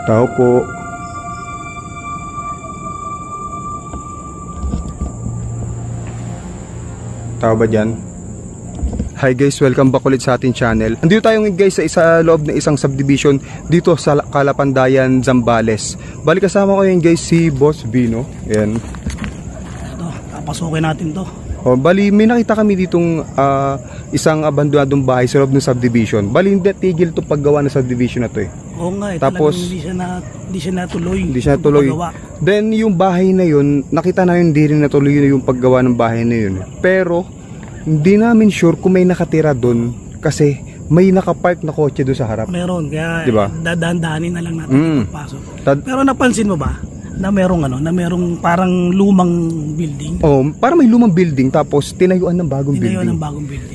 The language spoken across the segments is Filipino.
Tao po. Tao ba dyan? Hi guys, welcome back ulit sa ating channel. Andito tayo ngayon guys sa loob ng isang subdivision dito sa Calapandayan, Zambales. Bali kasama ko ngayon guys si Boss Bino. Ayan. Ito, papasukin natin to. Oh, bali may nakita kami ditong isang abandonadong bahay sa loob ng subdivision. Bali hindi tigil to paggawa ng subdivision na to eh. Oo nga eh, tapos hindi siya natuloy. Hindi siya natuloy. Then yung bahay na yun, nakita namin hindi rin natuloy yung paggawa ng bahay na yun. Pero hindi namin sure kung may nakatira doon kasi may nakapark na kotse doon sa harap. Meron, kaya diba? Dadaan-daanin na lang natin pagpasok. Pero napansin mo ba na merong parang lumang building? Oh, parang may lumang building tapos tinayuan ng bagong building.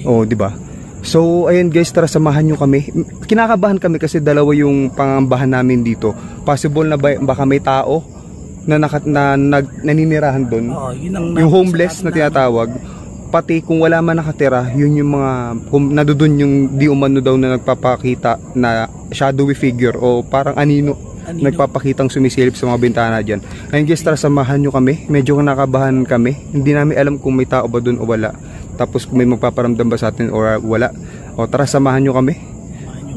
Oh, di ba? So, ayun guys, tara samahan nyo kami. Kinakabahan kami kasi dalawa yung pangambahan namin dito. Possible na baka may tao na naninirahan doon. Oh, yung homeless na tinatawag. Pati kung wala man nakatira, yun yung mga nadudun yung di umano daw na nagpapakita na shadowy figure o parang anino. Nagpapakitang sumisilip sa mga bintana dyan. Ngayon guys, tara samahan nyo kami. Medyo nakabahan kami. Hindi namin alam kung may tao ba dun o wala. Tapos kung may magpaparamdam ba sa atin o wala. O tara samahan nyo kami.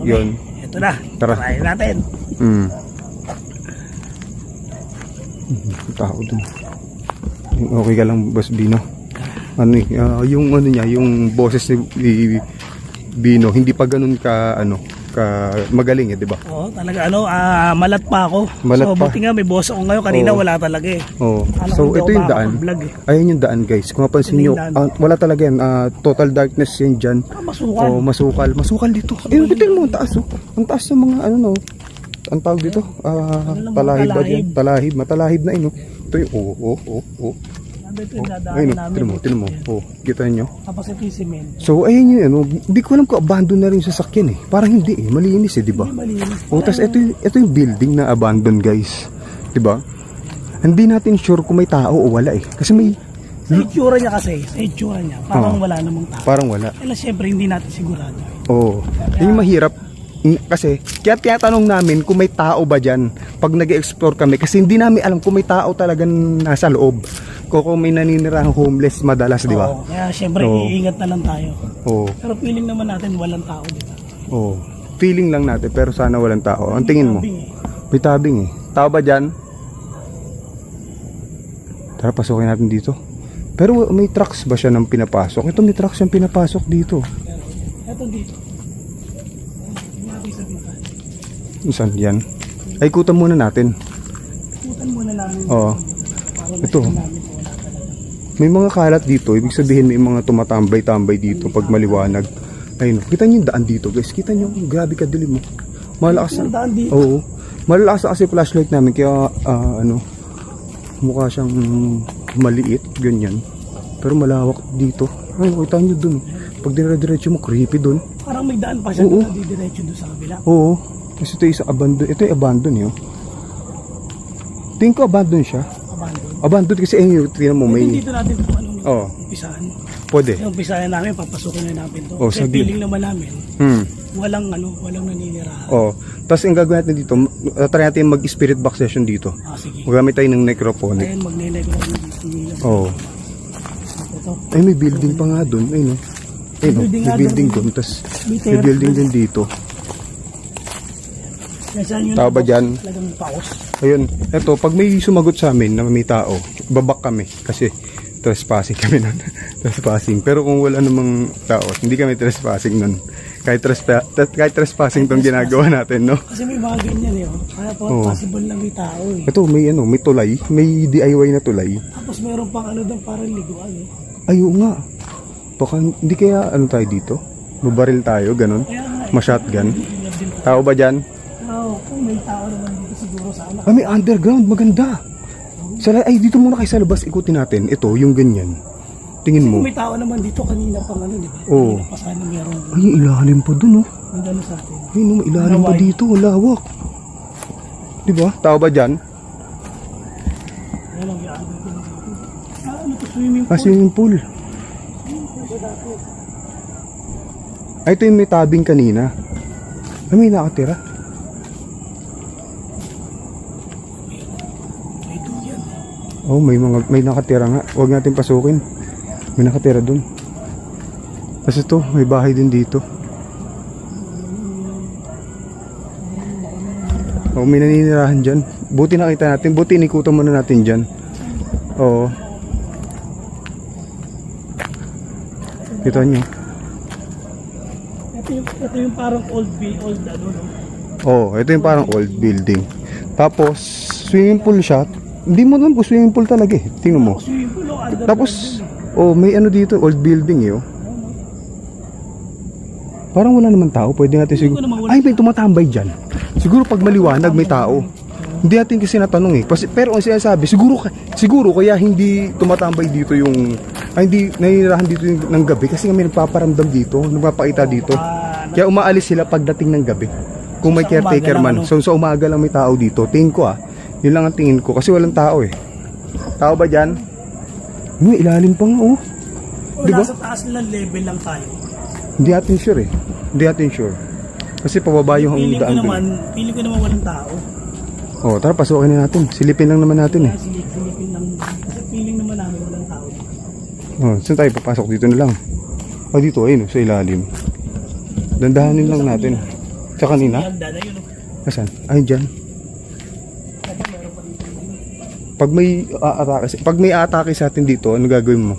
Yun. Ito na. Tara. Try natin. Tao dun. Okay ka lang, Boss Bino? Ano yung ano niya, yung boses ni Bino, hindi pa ganun ka magaling eh, di ba? Oo, talaga malat pa ako. Malat so buti nga may boss ako ngayon, kanina wala talaga eh. So ito yung daan. Ayun yung daan guys. Kung mapansin niyo, wala talaga yan. Total darkness yan diyan. Masukal. Masukal dito. Ayun, bitin mo ang taas oh. Ang taas ng mga ang tawag dito, talahib ba diyan? Matalahib na ino. Ito yung ayun, tinan mo. Oh, kita nyo. Tapos ito yung cement. So, ayun yun, hindi ko alam kung abandon na rin yung sasakyan eh. Parang hindi eh, malinis eh, di ba? Oh, tapos ito yung building na abandon guys. Di ba? Hindi natin sure kung may tao o wala eh. Kasi may... Sa itsura niya parang wala namang tao. Parang wala. Kaya siyempre hindi natin sigurado. Oo. Yung mahirap. Kasi, kaya tinatanong namin kung may tao ba dyan pag nag-explore kami. Kasi hindi namin alam kung may tao talagang nasa loob. Kung may naninirang homeless madalas, di ba? Kaya syempre iingat na lang tayo. Pero feeling naman natin walang tao, di ba? Feeling lang natin pero sana walang tao. Ang tingin mo? May tabing eh. Tao ba dyan? Tara, pasukin natin dito. Pero may trucks ba siya nang pinapasok? Ito may trucks siyang pinapasok dito. Ito dito. Saan yan? Ay, ikutan muna natin. Ikutan muna namin. Ito. May mga kalat dito. Ibig sabihin may mga tumatambay-tambay dito pag maliwanag. Ayun. Kita nyo yung daan dito guys. Kita nyo. Grabe kadilim mo. Malakas na. Daan dito. Oo. Malakas na kasi flashlight namin. Kaya mukha siyang maliit. Ganyan. Pero malawak dito. Ay, kita nyo dun. Pag dire-diretso mo, creepy dun. Parang may daan pa siya na diretso dun sa kabila. Oo. Kasi ito yung abandon. Ito yung abandon yun. Tingin ko abandon siya. Abandon kasi tingnan mo may... Dito natin kung ano umpisahan. Pwede. Yung umpisahan namin, papasukin na namin to. Kasi feeling naman namin, walang naninirahan. Tapos ang gagawin natin dito, try natin mag-spirit box session dito. Sige. Magamit tayo ng necrophonic. Ayun, magne-necrophonic dito. Ay, may building pa nga doon. Ayun, may building doon. Tapos may building din dito. Tao ba dyan? Ayun, eto, pag may sumagot sa amin na may tao, babak kami kasi trespassing kami nun. Trespassing. Pero kung wala namang tao, hindi kami trespassing nun. Kahit trespassing tong ginagawa natin, no? Kasi may mga ganyan kaya possible na may tao eh. Ito, may tulay, may DIY na tulay. Tapos meron pang doon parang liguan Ayaw nga. Baka, hindi kaya tayo dito? Mabaril tayo, ganun? Ma-shotgun. Tao ba dyan? Kung may tao naman dito siguro sana. May underground, maganda. Ay, dito muna kayo sa labas, ikutin natin. Ito, yung ganyan. Tingin mo. Kung may tao naman dito kanina pang di ba? Kanina pa sana meron. Ay, ilalim pa dun, Magano sa atin. Ay, may ilalim pa dito, lawak. Di ba? Tao ba dyan? Swimming pool. Ay, ito yung may tabing kanina. Ay, may nakatira. Oh, may nakatira nga. Huwag natin pasukin. May nakatira dun. Kasi ito, may bahay din dito. Oh, may naninirahan dyan. Buti nakita natin. Buti inikutan muna natin dyan. Oo. Kita nyo. Ito yung parang old ano, no? Oh, ito yung parang old building. Tapos, swimming pool siya. Hindi mo alam kung swimming pool talaga eh. Tingnan mo. Swimming pool o under Tapos, oh, may ano dito, old building eh. Oh. Parang wala naman tao. Pwede natin siguro. Ay, may tumatambay dyan. Siguro pag maliwanag may tao. Hindi natin kasi natanong eh. Pero ang sinasabi, siguro kaya hindi tumatambay dito yung, hindi naninirahan dito yung, ng gabi kasi kami nagpaparamdam dito, nagpapakita dito. Kaya umaalis sila pagdating ng gabi. Kung may caretaker man. So sa umaga lang may tao dito. Tingin ko yun lang ang tingin ko kasi walang tao eh. Tao ba dyan? May ilalim pa nga oh. Diba? Nasa taas lang level lang tayo. Hindi natin sure eh. Hindi natin sure. Kasi pababa yung daan doon. Feeling ko naman walang tao. Oh, tara pasukin na natin. Silipin lang naman natin eh. Silipin lang. Kasi feeling naman namin walang tao. Oh, saan tayo papasok? Dito na lang. Oh, dito ayun sa ilalim. Dandahanin lang natin. Sa kanina? Asan? Ayun dyan. Pag may atake sa atin dito, ano gagawin mo?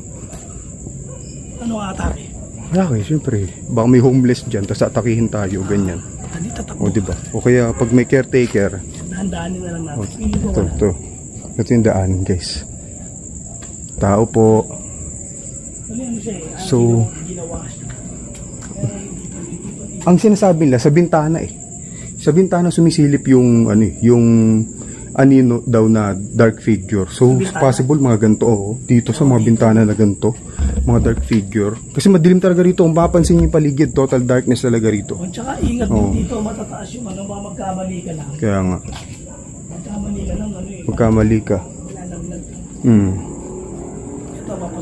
Ano atake? Okay, syempre. Baka may homeless dyan, tapos atakihin tayo, ganyan. O, diba? O kaya, pag may caretaker, dahan-dahanin na lang natin. Ito. Ito yung daanin, guys. Tao po. So, ang sinasabi nila, sa bintana eh. Sa bintana sumisilip yung, yung anino daw na dark figure. So, possible mga ganito, dito sa mga bintana na ganito, mga dark figure. Kasi madilim talaga rito. Kung mapapansin yung paligid, total darkness talaga rito. Tsaka ingat din dito, matataas yung magkamali ka lang. Kaya nga. Magkamali ka lang, Magkamali ka.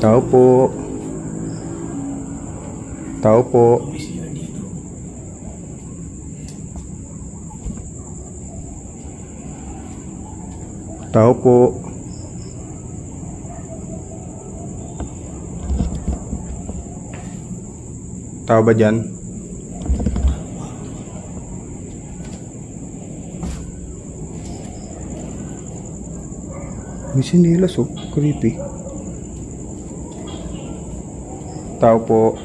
Tao po. Tao po. Tao po. Tao ba dyan? May sinilas oh. Creepy. Tao po.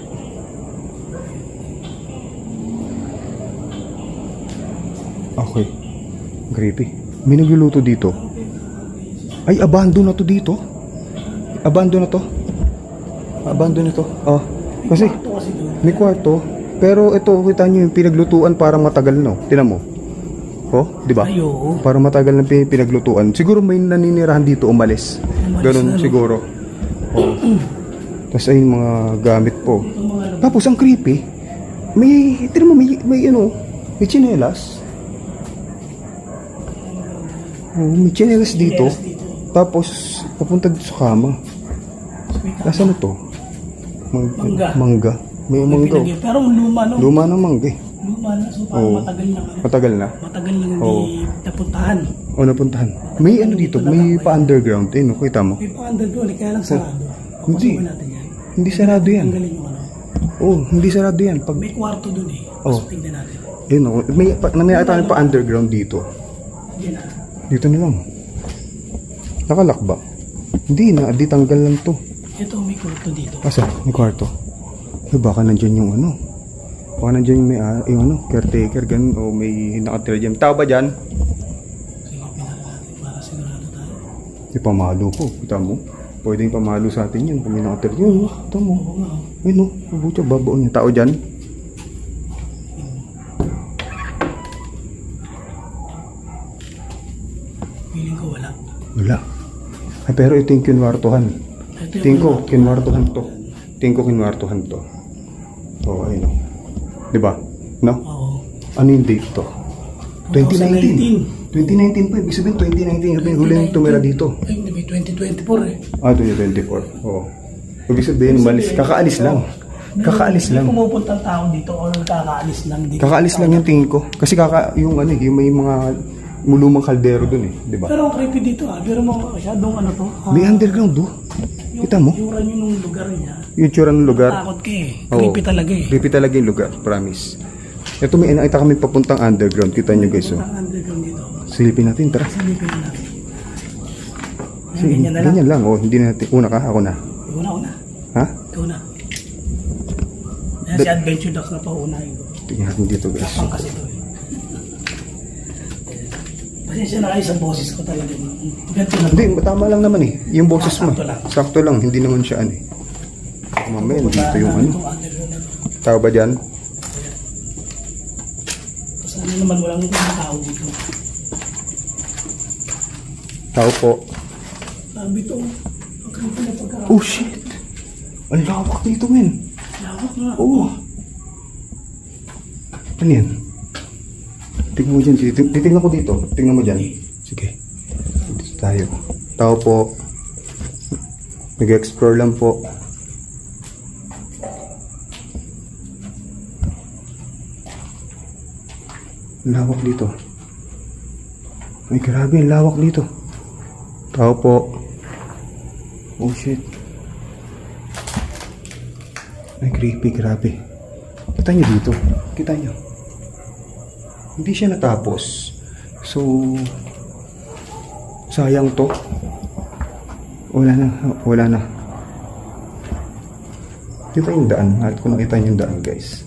Okay. Creepy. May nagluluto dito. Ay, abandon na to dito. Abandon na to. Abandon na to. Oh. Kasi may kwarto. Pero ito, kita nyo yung pinaglutuan parang matagal no. Tinan mo. Oh, di ba? Parang matagal na pinaglutuan. Siguro may naninirahan dito umalis. Ganun siguro. Oh. Tapos ay mga gamit po. Tapos ang creepy. Tinan mo, may tsinelas. Oh, may tsinelas dito. Tapos papunta dito sa kama. Nasaan ito? Mangga. May mangga. Pero luma no. Luma ng mangga. Luma na. So parang matagal na. Matagal na? Matagal na hindi napuntahan. O napuntahan. May ano dito, may pa-underground. Eh, no? Kita mo? May pa-underground. Kaya lang sarado. Hindi. Hindi sarado yan. Oh, hindi sarado yan. May kwarto dun eh. So tingnan natin. Yun o. May atang pa-underground dito. Dito na lang. Nakalak ba? Hindi na, di tanggal lang to. Ito, may kwarto dito. Asa? May kwarto. Eh, baka nandyan yung ano. Baka nandyan yung caretaker, ganun. O may nakatira dyan. Tao ba dyan? Sige, pinaka natin para sigurado tayo. May pamalo po. Kita mo? Pwedeng pamalo sa atin yan. Kung may nakatira dyan. Kita mo. Ay no, mabuti. Babaon yung tao dyan. Feeling ko wala. Wala. Ay, pero ito yung kinwartuhan. Tingko, kinwartuhan to. Tingko, kinwartuhan to. Oo, ayun. Diba? No? Oo. Ano yung date to? 2019. 2019 pa. Ibig sabihin, 2019. Yung huli yung tumira dito. Ay, may 2024 eh. 2024. Oo. Ibig sabihin, kakaalis lang. Kakaalis lang. May pumupunta ang tao dito o kakaalis lang dito. Kakaalis lang yung tingin ko. Kasi yung may mga lumang kaldero dun eh, di ba? Pero creepy dito pero mo masyadong ano to. May underground do. Kita mo? Yung yun yung lugar niya. Yung tsura ng lugar. Takot ka eh. Creepy talaga eh. Creepy talaga yung lugar, promise. Ito may nakita kami papuntang underground. Kita nyo guys, oh. Ang underground dito. Silipin natin, tara. Silipin natin. Ganyan na lang. Ganyan lang, oh. Hindi natin. Una ka, ako na. Una. Ha? Ikaw na. Ayan si Adventure Ducks na paunahin ko. Tingnan natin dito guys. Tapang kasi ito eh. Pasensya na kayo sa boses ko talaga. Ganito na. Hindi, tama lang naman eh. Yung boses mo. Sakto lang. Sakto lang. Hindi naman siya ano eh. Mamaya, dito yung ano. Itong underground na to. Tao ba dyan? Sana naman walang tao dito. Tao po. Sabi ito. Ang creepy na pagkakaroon. Oh shit! Ang lawak dito men. Lawak nga. Oo. Ano yan? Tingnan mo dyan. Titingnan ko dito. Tingnan mo dyan. Sige. Dito tayo. Tao po. Nag-explore lang po. Ang lawak dito. Ay grabe, ang lawak dito. Tao po. Oh shit. Ay creepy, grabe. Kita nyo dito. Kita nyo. Hindi siya natapos. So, sayang to. Wala na. Wala na. Kita yung daan. At kung nakita nyo yung daan guys.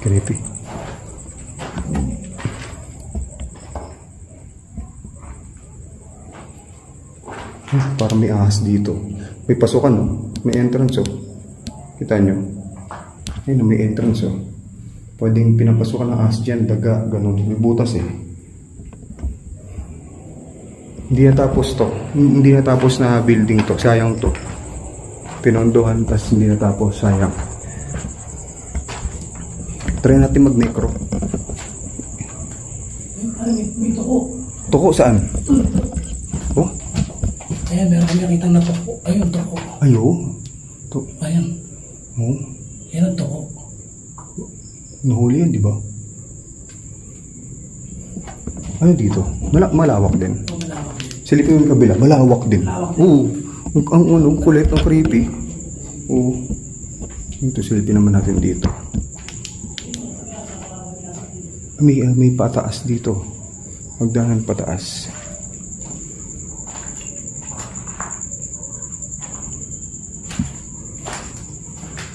Creepy. Parang may ahas dito. May pasukan, no? May entrance, oh. Kita nyo? Ayun, may entrance, oh. Pwedeng pinapasukan ng ahas dyan, daga, ganun. May butas, eh. Hindi natapos to. Hindi natapos na building to. Sayang to. Pinondohan, tas hindi natapos. Sayang. Try natin mag-necro. May tuko. Tuko saan? Oh? Ayan, meron kami nakita na tuko. Ayun, tuko. Ayo. Ayan. Oh? Yan ang tuko. Nahuli yan, di ba? Ano dito? Malawak din. Malawak. Silipin mo yung kabila. Malawak din. Oo. Ang kulit, ang creepy. Oo. Ito, silipin naman natin dito. May pataas dito. Magdanan pataas.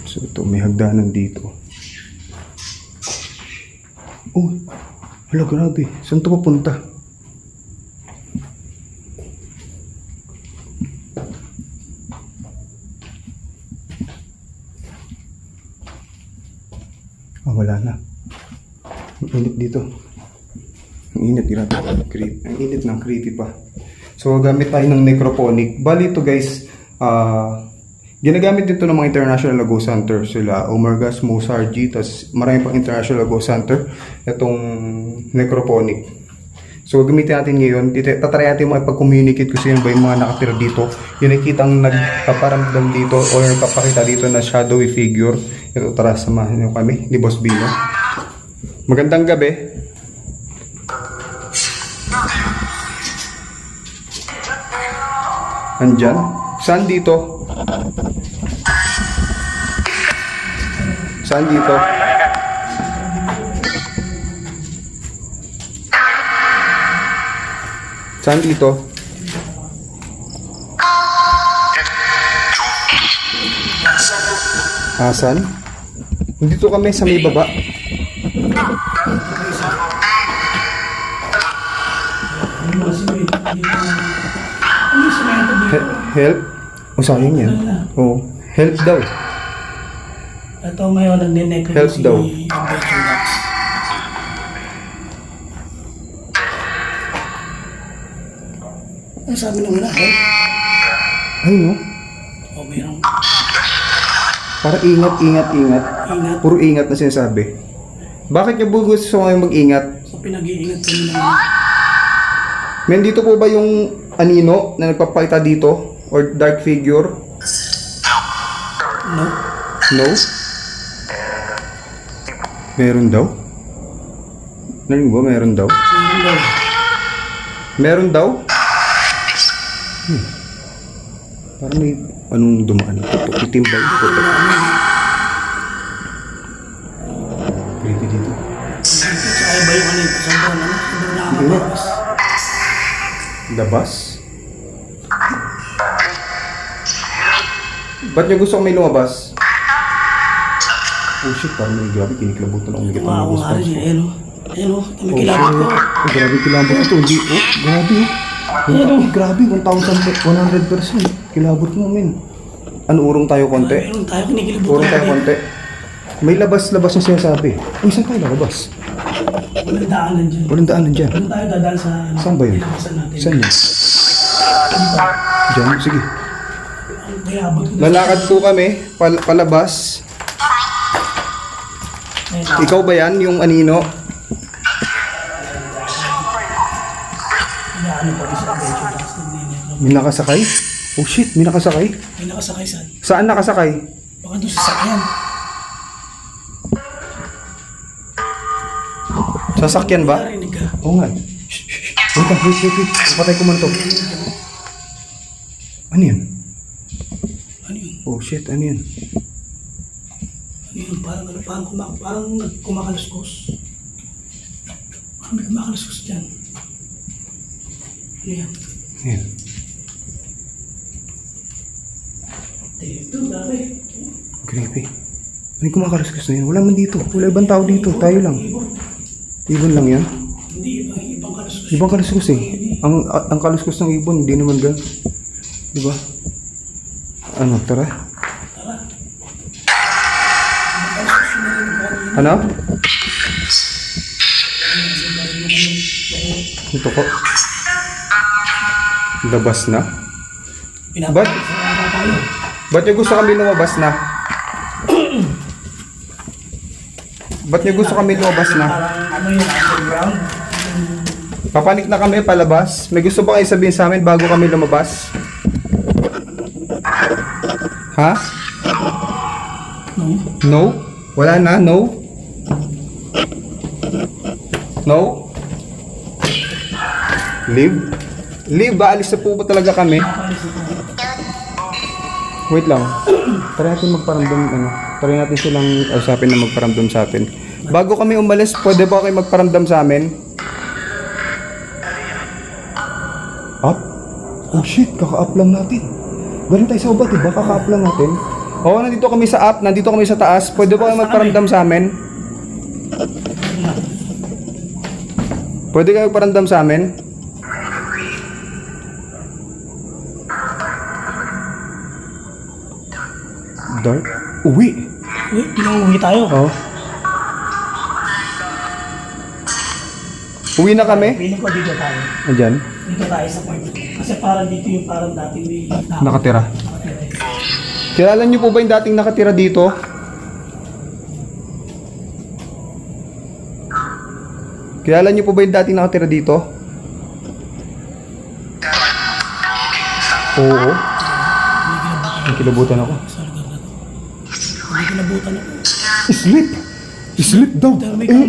So ito, may hagdanan dito. Oh, hala grabe. Saan ito papunta? Ah, wala na. Ang init dito. Ang init, grabe. Ang init ng creepy pa. So, gamit tayo ng necroponic. Bali ito guys, ginagamit dito ng mga international ghost hunter. Sila Omergas, Mozart, tas marami pang international ghost hunter. Itong necroponic. So, gamitin natin ngayon. Tatry natin makipag-communicate kung sino ba yung mga nakatira dito. Yung nakikitang nagpaparamdam dito o nagpapakita dito na shadowy figure. Ito, tara, samahan nyo kami ni Boss Bino. Magandang gabi. Andyan? Saan dito? Saan dito? Saan dito? Asan? Dito kami sa may baba. Help? O sayang yan. Oo. Help daw. Ito ngayon nag-necro Help si daw. Adventure Ducks. Ang sabi nung ina, help? Ay no? O mayroong Para ingat. ingat. Puro ingat na sinasabi. Bakit niya gusto ngayon mag-ingat? So pinag-iingat kami naman. Men, dito po ba yung anino na nagpapakita dito? Or dark figure? No? No? Meron daw? Narinig mo ba? Meron daw? No. Meron daw? Parang may anong dumaan ito. Itim ba ito? Creepy dito. Sa iba yung ano yung sobrang nakakabas. Labas? Ba't niyo gusto kong may lumabas? Oh shit, parang may grabe. Kiniklabutan ako. Umigat ang Ako gusto. nga rin yun. Ayun o. May kilabot ko. Grabe kilabot ito. Hindi, grabe grabe. 1,100%. Kilabot mo, men. Ano, urong tayo konti? Meron tayo kinikilabutan. Urong tayo konti. May labas-labas na sinasabi. Uy, saan tayo lalabas? Walang daanan dyan. Walang daanan dyan. Doon tayo dadaan sa... Saan ba yun? Saan natin? Saan yun? Diyan, sige. Ang kilabot ko. Lalakad po kami, palabas. Ayun. Ikaw ba yan, yung anino? Ano pa sa adventure box na hindi. May nakasakay? Oh shit, may nakasakay? May nakasakay saan? Saan nakasakay? Baka doon sa sakyan. Sasakyan ba? Narinig ka. Oo nga. Shh, shh, shh. Wait. Patay ko man to. Ano yun? Ano yun? Oh shit, ano yun? Ano yun? Parang kumakaluskos. Parang may kumakaluskos dyan. Ano yan? Ano yun? Dito, dami. Creepy. Ano yung kumakaluskus na yun? Wala man dito. Wala ibang tao dito. Tayo lang. Ibon lang yan? Hindi, ibang kaluskos. Ibang kaluskus eh. Ang kaluskus ng ibon, hindi naman gan. Diba? Ano, tara? Tara. Ano? Ito ko. Labas na? Ba't? Tayo. Ba't niyo gusto kami lumabas na? Ba't niyo gusto kami lumabas na? Parang ano yun, underground. Papanik na kami palabas. May gusto ba kayo sabihin sa amin bago kami lumabas? Ha? No? No? Wala na? No? No? Leave? Leave ba? Alis na po ba talaga kami? Wait lang. Try natin magparamdam, try natin silang usapin na magparamdam sa atin. Bago kami umalis, pwede ba kayo magparamdam sa amin? Up? Oh shit, kaka-up lang natin. Galing tayo sa ubat, diba? Kaka-up lang natin. Oo, nandito kami sa up, nandito kami sa taas. Pwede ba kayo magparamdam sa amin? Pwede kayo magparamdam sa amin? Dark? Uwi! Uy, pinauwi tayo. Oo. Uwi na kami? Piling ko dito tayo. Andyan? Dito tayo sa point. Kasi parang dito yung parang dating may tao. Nakatira. Kilala niyo po ba yung dating nakatira dito? Kilala niyo po ba yung dating nakatira dito? Oo. Ang kilabutan ako. Sa lugar na to. Hindi kinabutan ako. Sleep! Sleep daw!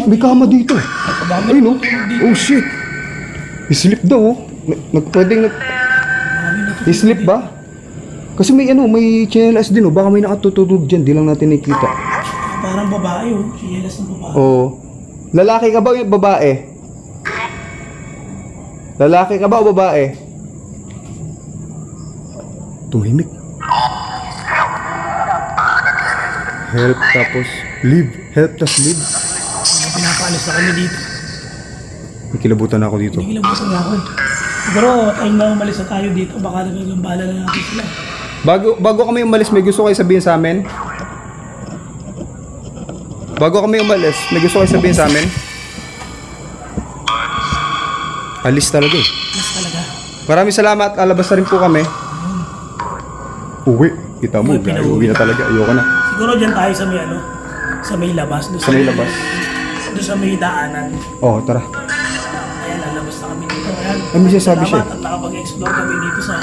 May kama dito. Ay no? Oh shit! Sleep daw oh. Pwedeng sleep ba? Kasi may may chinelas din oh. Baka may nakatutulog dyan. Di lang natin nakikita. Parang babae oh. Siyelas ng babae. Oo. Lalaki ka ba o babae? Lalaki ka ba o babae? Tumimik. Help tapos leave. Help tapos leave. Pinapaalis na kami dito. May kilabutan ako dito. Hindi kinabutan nga ako eh. Siguro, time na umalis na tayo dito. Baka nagagambala na natin sila. Bago kami umalis, may gusto kayo sabihin sa amin? Bago kami umalis, may gusto kayo sabihin sa amin? Alis talaga eh. Mas talaga. Maraming salamat. Alabas na rin po kami. Uwi. Kita mo, uwi na talaga. Ayoko na. Siguro dyan tayo sa may sa may labas. Sa may labas. Doon sa may daanan. Oh, tara. Ayan, lalabas na kami dito. Ayan. Ay, may sinasabi siya. Salamat at nakapag-explore kami dito sa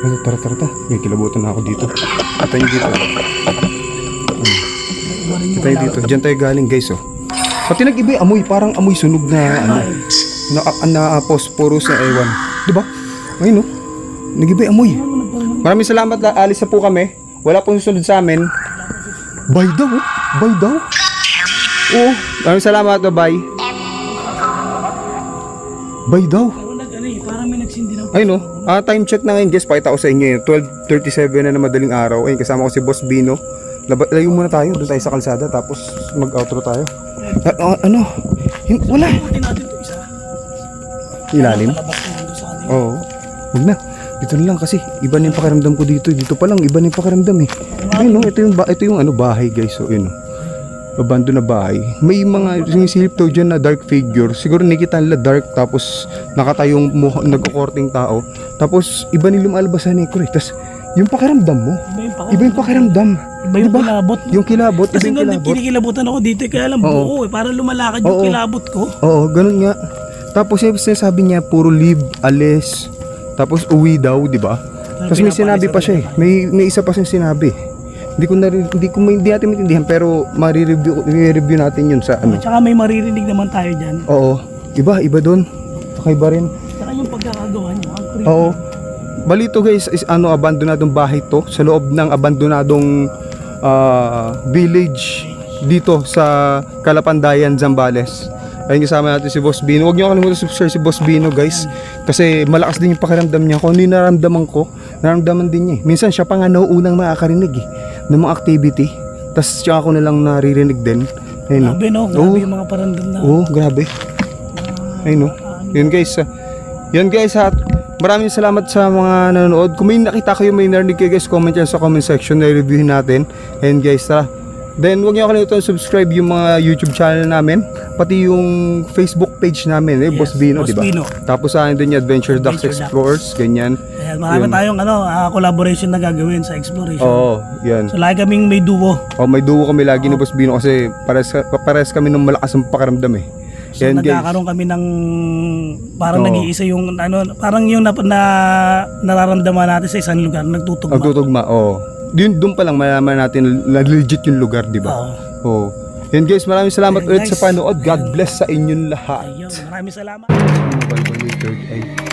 Ay, tara. May kilabutan na ako dito. Kita nyo dito. Kita nyo dito. Diyan tayo galing guys oh. Pati nag-iba yung amoy. Parang amoy sunog na ano. Na phosphorus na ewan. Diba? Ayun oh. Nag-iba yung amoy. Maraming salamat. Alis na po kami. Wala pong susunod sa amin. Bye daw oh. Bye daw. Oo. Maraming salamat. Bye. Bye daw. parang may nagsindi ng Ayun no, time check na ngayon guys, pakita ko sa inyo yun, 12:37 na madaling araw. Ayun, kasama ko si Boss Bino. Layo muna tayo, doon tayo sa kalsada, tapos mag-outro tayo. Wala. Putin natin ito isa. Ilalim? Labas ko dito sa kanila. Oo. Huwag na. Dito na lang kasi iba na yung pakiramdam ko dito. Dito pa lang iba na yung pakiramdam eh. Ayun no, ito yung ano, bahay guys. So yun no. Abandon na bahay. May mga sinisilip daw dyan na dark figure. Siguro nakita nila dark, tapos nakatayong nagkukorting tao. Tapos iba nila lumalbasan ni Kure. Tapos yung pakiramdam mo, iba yung pakiramdam. Iba yung kilabot. Yung kilabot, Kasi iba yung nung kilabot. kinikilabutan ako dito, kaya lang buo eh. Parang lumalakad yung kilabot ko. Oo, ganun nga. Tapos yung sinasabi niya, puro leave, alis. Tapos uwi daw, di ba? Tapos may sinabi pa siya eh. May isa pa siyang sinabi. Hindi natin maintindihan, pero i-review natin yun sa ano. Tsaka may maririnig naman tayo dyan. Oo. Iba doon. Kakaiba rin. Tsaka yung pagkakagawa niyo, ang creepy. Oo. Balito guys, is abandonadong bahay to. Sa loob ng abandonadong village dito sa Calapandayan, Zambales. Ayun, kasama natin si Boss Bino. Huwag niyo kalimutan subscribe si Boss Bino guys. Kasi malakas din yung pakiramdam niya. Kung ano yung naramdaman ko, naramdaman din niya eh. Minsan siya pa nga nauunang makakarinig eh, ng mga activity. Tapos siya ako nalang naririnig din. Ayun, no? Grabe no, grabe yung mga paramdam na. Oo, grabe. Ayun no. Yun guys. Yun guys ha. Maraming salamat sa mga nanonood. Kung may nakita kayo, may narinig kayo guys, comment yan sa comment section na reviewin natin. And guys, tara. Then huwag niyo kalimutan subscribe yung mga YouTube channel namin, pati yung Facebook page namin, Yes, Boss Bino, Boss di ba? Bino. Tapos sa akin din yung Adventure Ducks Adventure Explorers, ganyan. Ayan, marami tayong collaboration na gagawin sa exploration. Oo, yan. So lagi kaming may duo. May duo kami lagi ni Boss Bino kasi pares kami ng malakas ang pakiramdam eh. So Yan, guys. nagkakaroon kami ng parang Oo. nag-iisa yung parang yung nararamdaman natin sa isang lugar, nagtutugma. Nagtutugma, oo. Doon pa lang malaman natin na legit yung lugar, di ba? Oo. Oo. Yan guys, maraming salamat Ayan, ulit sa guys. panood. God bless sa inyong lahat. Ayun, maraming salamat. Bye-bye, third eye.